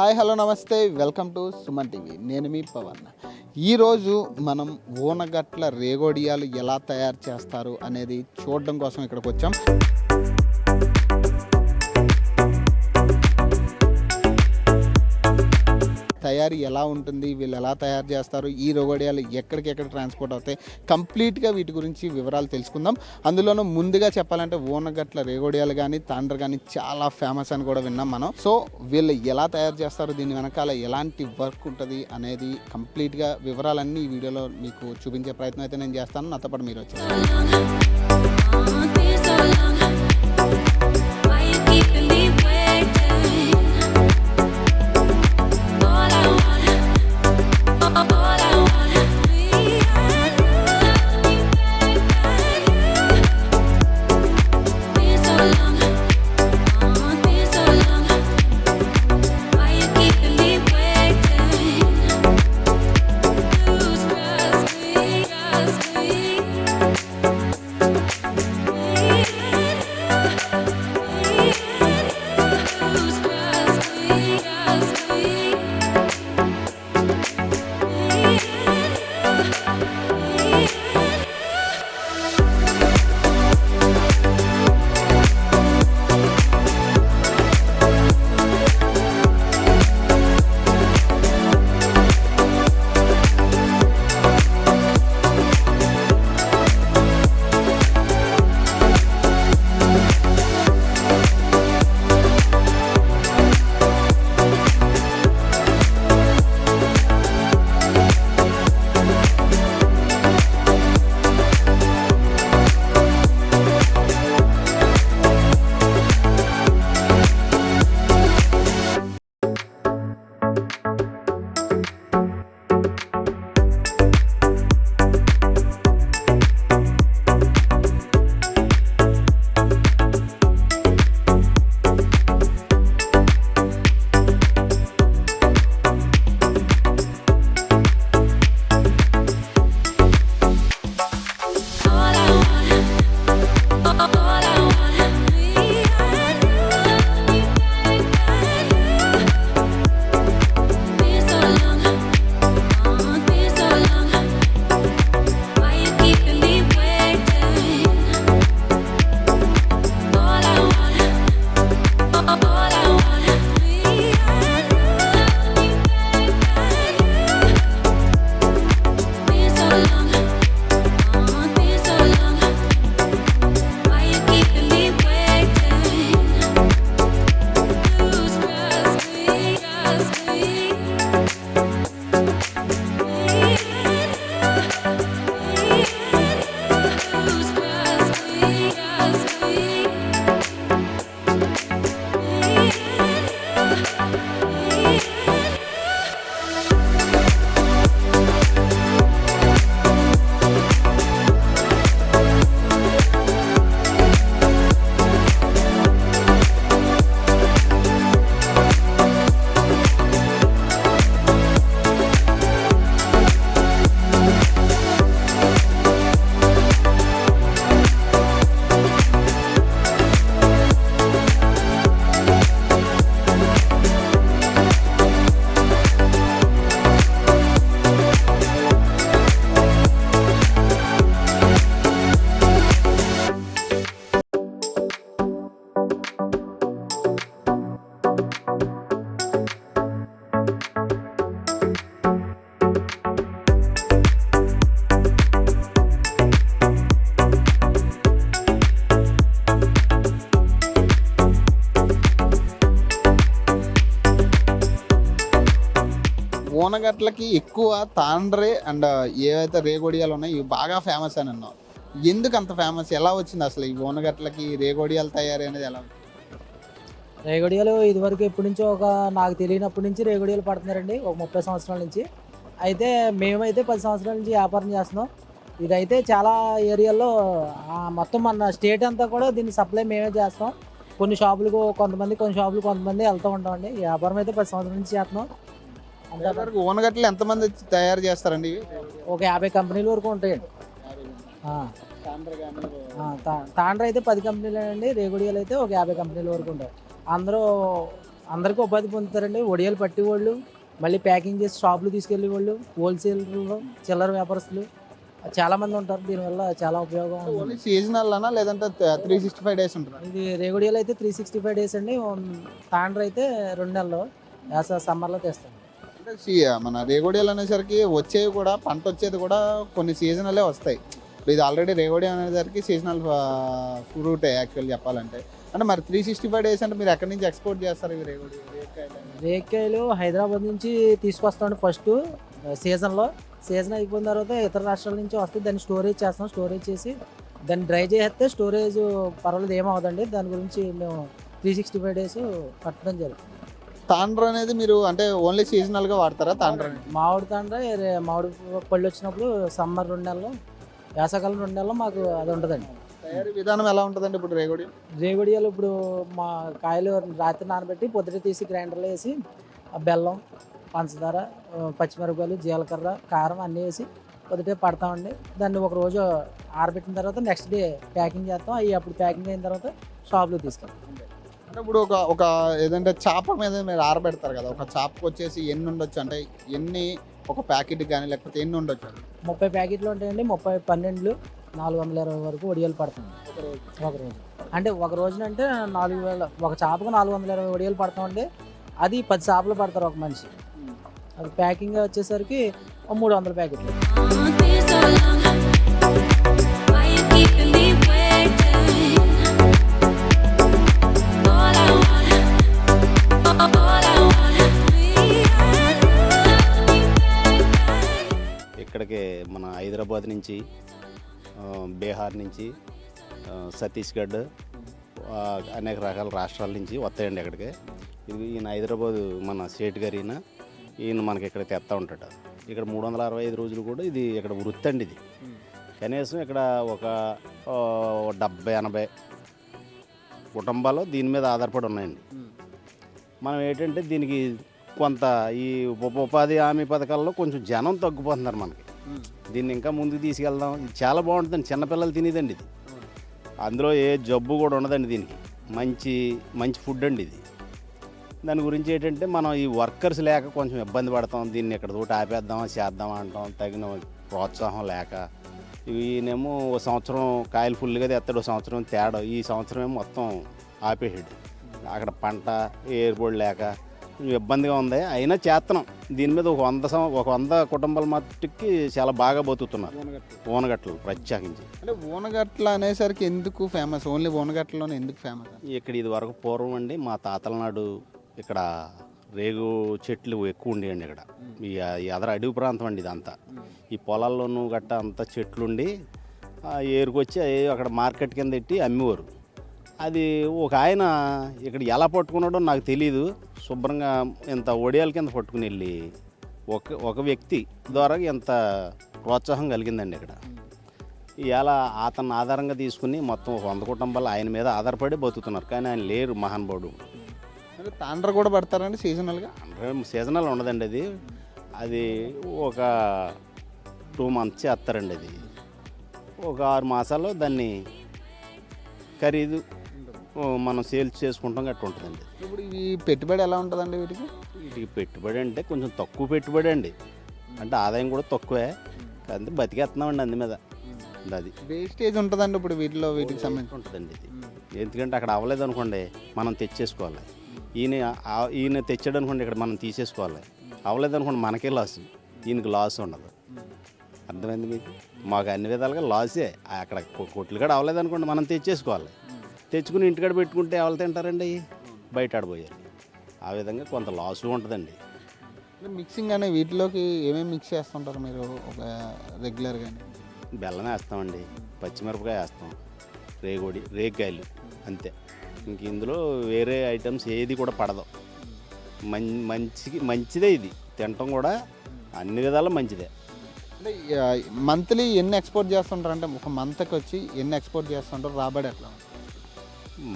Hi hello నమస్తే, welcome to Suman TV. నేను మీ పవన్. ఈరోజు మనం ఊనగట్ల రేగోడియాలు ఎలా తయారు చేస్తారు అనేది చూడడం కోసం ఇక్కడికి వచ్చాం. తయారీ ఎలా ఉంటుంది, వీళ్ళు ఎలా తయారు చేస్తారు, ఈ రేగోడియాలు ఎక్కడికెక్కడ ట్రాన్స్పోర్ట్ అవుతాయి, కంప్లీట్గా వీటి గురించి వివరాలు తెలుసుకుందాం. అందులోనూ ముందుగా చెప్పాలంటే ఊనగట్ల రేగోడియాలు కానీ తాండ్ర కానీ చాలా ఫేమస్ అని కూడా విన్నాం మనం. సో వీళ్ళు ఎలా తయారు చేస్తారు, దీని వెనకాల ఎలాంటి వర్క్ ఉంటుంది అనేది కంప్లీట్గా వివరాలన్నీ ఈ వీడియోలో మీకు చూపించే ప్రయత్నం అయితే నేను చేస్తాను. నాతో పాటు మీరు వచ్చారు. ఊనగట్లకి ఎక్కువ తాండ్రే అండ్ ఏవైతే రేగోడియాలు ఉన్నాయో ఇవి బాగా ఫేమస్ అని అన్నావు. ఎందుకు అంత ఫేమస్, ఎలా వచ్చింది అసలు ఈ ఊనగట్లకి రేగోడియాలు తయారీ అనేది ఎలా? రేగోడియాలు ఇదివరకు ఎప్పటి నుంచో నాకు తెలియనప్పటి నుంచి రేగోడియాలు పడుతున్నారండి, ఒక 30 సంవత్సరాల నుంచి. అయితే మేమైతే 10 సంవత్సరాల నుంచి వ్యాపారం చేస్తున్నాం. ఇదైతే చాలా ఏరియాల్లో మొత్తం మన స్టేట్ అంతా కూడా దీన్ని సప్లై మేమే చేస్తాం. కొన్ని షాపులకు కొంతమంది వెళ్తూ ఉంటామండి. ఈ వ్యాపారం అయితే 10 సంవత్సరాల నుంచి చేస్తున్నాం. ఊనగట్లు ఎంతమంది తయారు చేస్తారండి? ఒక 50 కంపెనీల వరకు ఉంటాయండి. తాండ్ర అయితే 10 కంపెనీలు అండి, రేగుడియాలు అయితే ఒక 50 కంపెనీల వరకు ఉంటాయి. అందరూ అందరికీ ఉపాధి పొందుతారండి. వడియాలు పట్టేవాళ్ళు, మళ్ళీ ప్యాకింగ్ చేసి షాపులు తీసుకెళ్ళే వాళ్ళు, హోల్సేలర్లు, చిల్లర వ్యాపారస్తులు చాలామంది ఉంటారు. దీనివల్ల చాలా ఉపయోగం ఉంది. ఓన్లీ సీజనల్ అనా లేదంటే 365 డేస్ ఉంటుందా? ఇది రేగుడియాలు అయితే 365 డేస్ అండి. తాండ్ర అయితే 2 నెలలు సమ్మర్లో తెస్తాం. అంటే మన రేగోడియాలు అనేసరికి వచ్చేవి కూడా పంట వచ్చేది కూడా కొన్ని సీజనలే వస్తాయి. ఇది ఆల్రెడీ రేగోడియా అనేసరికి సీజనల్ ఫ్రూటే యాక్చువల్ చెప్పాలంటే. అంటే మరి 365 డేస్ అంటే మీరు ఎక్కడి నుంచి ఎక్స్పోర్ట్ చేస్తారు ఇవి రేక్కాయలు హైదరాబాద్ నుంచి తీసుకొస్తాం ఫస్ట్ సీజన్ అయిపోయిన తర్వాత ఇతర రాష్ట్రాల నుంచి వస్తే దాన్ని స్టోరేజ్ చేస్తాం. స్టోరేజ్ చేసి దాన్ని డ్రై చేస్తే స్టోరేజ్ పర్వాలేదు ఏమవుదండి. దాని గురించి మేము 365 డేస్ పట్టడం జరుగుతుంది. తాండ్ర అనేది మీరు అంటే ఓన్లీ సీజనల్గా వాడతారా? తాండ్ర మామిడి తాండ్ర మామిడి పళ్ళు వచ్చినప్పుడు సమ్మర్ 2 నెలలు, వేసవకాలం 2 నెలలు మాకు అది ఉంటుందండి. తయారీ విధానం ఎలా ఉంటుందండి ఇప్పుడు రేగుడియాలు? ఇప్పుడు మా కాయలు రాత్రి నానబెట్టి పొద్దుట తీసి గ్రైండర్లో వేసి బెల్లం, పంచదార, పచ్చిమిరపకాయలు, జీలకర్ర, కారం అన్నీ వేసి పొద్దుటే పడతామండి. దాన్ని ఒక రోజు ఆరబెట్టిన తర్వాత నెక్స్ట్ డే ప్యాకింగ్ చేస్తాం. అవి అప్పుడు ప్యాకింగ్ అయిన తర్వాత షాప్లో తీసుకెళ్తాం. అంటే ఇప్పుడు ఒక ఏదంటే చేప మీద మీరు ఆరబెడతారు కదా, ఒక చేపకు వచ్చేసి ఎన్ని ఉండొచ్చు? అంటే ఎన్ని ఒక ప్యాకెట్ కానీ లేకపోతే ఎన్ని ఉండొచ్చు? 30 ప్యాకెట్లు ఉంటాయండి. 30 12 420 వరకు వడియాలు పడుతుంది ఒక రోజు. అంటే ఒక రోజునంటే 4000, ఒక చేపకు 420 వడియాలు పడతామండి. అది 10 చేపలు పడతారు ఒక మనిషి. అది ప్యాకింగ్ వచ్చేసరికి 300 ప్యాకెట్లు. ఇక్కడికి మన హైదరాబాద్ నుంచి, బీహార్ నుంచి, ఛత్తీస్గఢ్, అనేక రకాల రాష్ట్రాల నుంచి వస్తాయండి ఇక్కడికి. ఇది ఈయన హైదరాబాదు మన స్టేట్ గారు ఈయన మనకి ఇక్కడ తెస్తా ఉంటాడు. ఇక్కడ 365 రోజులు కూడా ఇది ఇక్కడ వృత్తి అండి. ఇది కనీసం ఇక్కడ ఒక 70-80 కుటుంబాలు దీని మీద ఆధారపడి ఉన్నాయండి. మనం ఏంటంటే దీనికి కొంత ఈ ఉపాధి హామీ పథకాల్లో కొంచెం జనం తగ్గిపోతున్నారు మనకి. దీన్ని ఇంకా ముందుకు తీసుకెళ్దాం. ఇది చాలా బాగుంటుందండి, చిన్నపిల్లలు తినేదండి ఇది. అందులో ఏ జబ్బు కూడా ఉండదండి. దీనికి మంచి ఫుడ్ అండి ఇది. దాని గురించి ఏంటంటే మనం ఈ వర్కర్స్ లేక కొంచెం ఇబ్బంది పడతాం. దీన్ని ఇక్కడ తోటి ఆపేద్దామా చేద్దామా అంటాం. తగిన ప్రోత్సాహం లేక ఈయనేమో ఓ సంవత్సరం కాయలు ఫుల్గా తెస్తాడు, సంవత్సరం తేడా. ఈ సంవత్సరం ఏమో మొత్తం ఆపేసాడు. అక్కడ పంట ఏర్పడి లేక ఇబ్బందిగా ఉంది. అయినా చేస్తున్నాం. దీని మీద ఒక 100 కుటుంబాల మట్టుకి చాలా బాగా బతుకుతున్నారు. ఊనగట్లు ప్రత్యేకించి. అంటే ఊనగట్ల అనేసరికి ఎందుకు ఫేమస్? ఓన్లీ ఊనగట్లలోనే ఎందుకు ఫేమస్? ఇక్కడ ఇది వరకు పూర్వం అండి మా తాతల నాడు ఇక్కడ రేగు చెట్లు ఎక్కువ ఉండేయండి. ఇక్కడ ఈ అదర అడవి ప్రాంతం అండి ఇదంతా. ఈ పొలాల్లోనూ గట్ట అంతా చెట్లుండి ఏరుకొచ్చి అక్కడ మార్కెట్ కింద పెట్టి అమ్మేవారు. అది ఒక ఆయన ఇక్కడ ఎలా పట్టుకున్నాడో నాకు తెలీదు. శుభ్రంగా ఇంత ఒడియాల కింద పట్టుకుని వెళ్ళి ఒక వ్యక్తి ద్వారా ఎంత ప్రోత్సాహం కలిగిందండి ఇక్కడ. ఇలా అతన్ని ఆధారంగా తీసుకుని మొత్తం 100 కుటుంబాలు ఆయన మీద ఆధారపడి బతుకుతున్నారు. కానీ ఆయన లేరు మహానుభావుడు. అంటే తాండ్ర కూడా పడతారండి సీజనల్గా? సీజనల్ ఉండదండి. అది ఒక 2 months చేస్తారండి. అది ఒక 6 మాసాల్లో దాన్ని ఖరీదు మనం సేల్స్ చేసుకుంటాం గట్టు ఉంటుందండి. ఇప్పుడు ఈ పెట్టుబడి ఎలా ఉంటుందండి వీటికి పెట్టుబడి అంటే కొంచెం తక్కువ పెట్టుబడి అండి. అంటే ఆదాయం కూడా తక్కువే, కానీ బతికేస్తున్నామండి అందు మీద. అది వేస్టేజ్ ఉంటుందండి ఇప్పుడు వీటికి సంబంధించి ఉంటుందండి. ఇది ఎందుకంటే అక్కడ అవ్వలేదు అనుకోండి మనం తెచ్చేసుకోవాలి. ఈయన తెచ్చాడు అనుకోండి ఇక్కడ మనం తీసేసుకోవాలి. అవ్వలేదు అనుకోండి మనకే లాస్, ఈయనకి లాస్ ఉండదు. అర్థమైంది మీకు? మాకు అన్ని విధాలుగా లాసే. అక్కడ కొట్లు కూడా అవ్వలేదు అనుకోండి మనం తెచ్చేసుకోవాలి. తెచ్చుకుని ఇంటికాడ పెట్టుకుంటే ఎవరు తింటారండి? బయట ఆడిపోయారు. ఆ విధంగా కొంత లాసు ఉంటుందండి. మిక్సింగ్ అనే వీటిలోకి ఏమేమి మిక్స్ చేస్తుంటారు మీరు ఒక రెగ్యులర్గా? బెల్లం వేస్తామండి, పచ్చిమిరపకాయ వేస్తాం, రేగికాయలు అంతే. ఇంక ఇందులో వేరే ఐటమ్స్ ఏది కూడా పడదు. మంచిదే ఇది తినటం కూడా అన్ని విధాలా మంచిదే. అంటే మంత్లీ ఎన్ని ఎక్స్పోర్ట్ చేస్తుంటారు? అంటే ఒక మంత్కి వచ్చి ఎన్ని ఎక్స్పోర్ట్ చేస్తుంటారు? రాబడి ఎట్లా?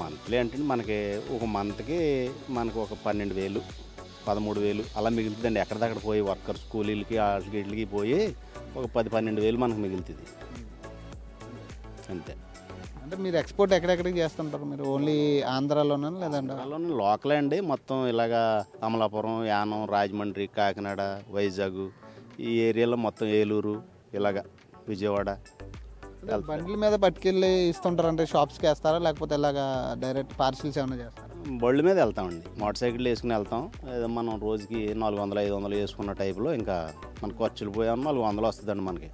మంత్లీ అంటే మనకి ఒక మంత్కి మనకు ఒక 12,000 13,000 అలా మిగులుతుందండి. ఎక్కడిదక్కడ పోయి వర్కర్స్ కూలీలకి వీటికి పోయి ఒక 10-12,000 మనకు మిగులుతుంది అంతే. అంటే మీరు ఎక్స్పోర్ట్ ఎక్కడెక్కడికి చేస్తుంటారు? మీరు ఓన్లీ ఆంధ్రాలోనా లేదంటే? అందులోనే లోకలే అండి, మొత్తం ఇలాగా అమలాపురం, యానం, రాజమండ్రి, కాకినాడ, వైజాగ్ ఈ ఏరియాలో మొత్తం ఏలూరు, ఇలాగా విజయవాడ అంటే బండ్ల మీద పట్టుకెళ్ళి ఇస్తుంటారు, అంటే షాప్స్కి వేస్తారా లేకపోతే ఇలాగా డైరెక్ట్ పార్సిల్స్ ఏమైనా చేస్తారా? బళ్ళు మీద వెళ్తామండి. మోటార్ సైకిల్ వేసుకుని వెళ్తాం. ఏదో మనం రోజుకి 400, 500 వేసుకున్న టైపులో ఇంకా మన ఖర్చులు పోయామన్నా 400 వస్తుందండి మనకి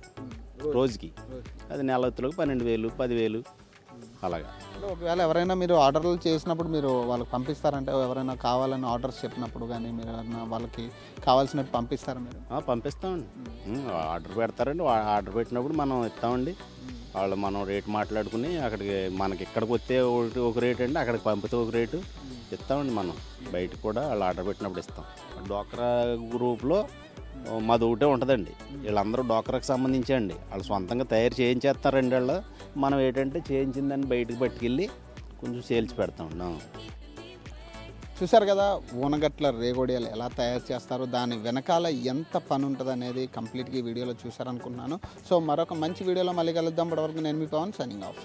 రోజుకి. అది నెలతులకు 12,000, 10,000 అలాగా. అంటే ఒకవేళ ఎవరైనా మీరు ఆర్డర్లు చేసినప్పుడు మీరు వాళ్ళకి పంపిస్తారంటే, ఎవరైనా కావాలని ఆర్డర్స్ చెప్పినప్పుడు కానీ మీరు ఏమైనా వాళ్ళకి కావాల్సినట్టు పంపిస్తారా మీరు? పంపిస్తామండి. ఆర్డర్ పెడతారండి. ఆర్డర్ పెట్టినప్పుడు మనం ఇస్తామండి. వాళ్ళు మనం రేటు మాట్లాడుకుని అక్కడికి మనకి ఇక్కడికి వస్తే ఒక రేటు అండి, అక్కడికి పంపితే ఒక రేటు ఇస్తామండి. మనం బయటకు కూడా వాళ్ళు ఆర్డర్ పెట్టినప్పుడు ఇస్తాం. డోక్రా గ్రూప్లో మాది ఒకటే ఉంటుందండి. వీళ్ళందరూ డోక్రాకి సంబంధించి అండి. వాళ్ళు సొంతంగా తయారు చేయించేస్తారండి. వాళ్ళు మనం ఏంటంటే చేయించిందని బయటకు పట్టుకెళ్ళి కొంచెం సేల్స్ పెడతాం. చూసారు కదా ఊనగట్ల రేగోడియాలు ఎలా తయారు చేస్తారో, దాని వెనకాల ఎంత పని ఉంటుంది అనేది కంప్లీట్గా ఈ వీడియోలో చూసారనుకుంటున్నాను. సో మరొక మంచి వీడియోలో మళ్ళీ కలుద్దాం. ఇప్పటివరకు నేను మీ పవన్, సైనింగ్ ఆఫ్.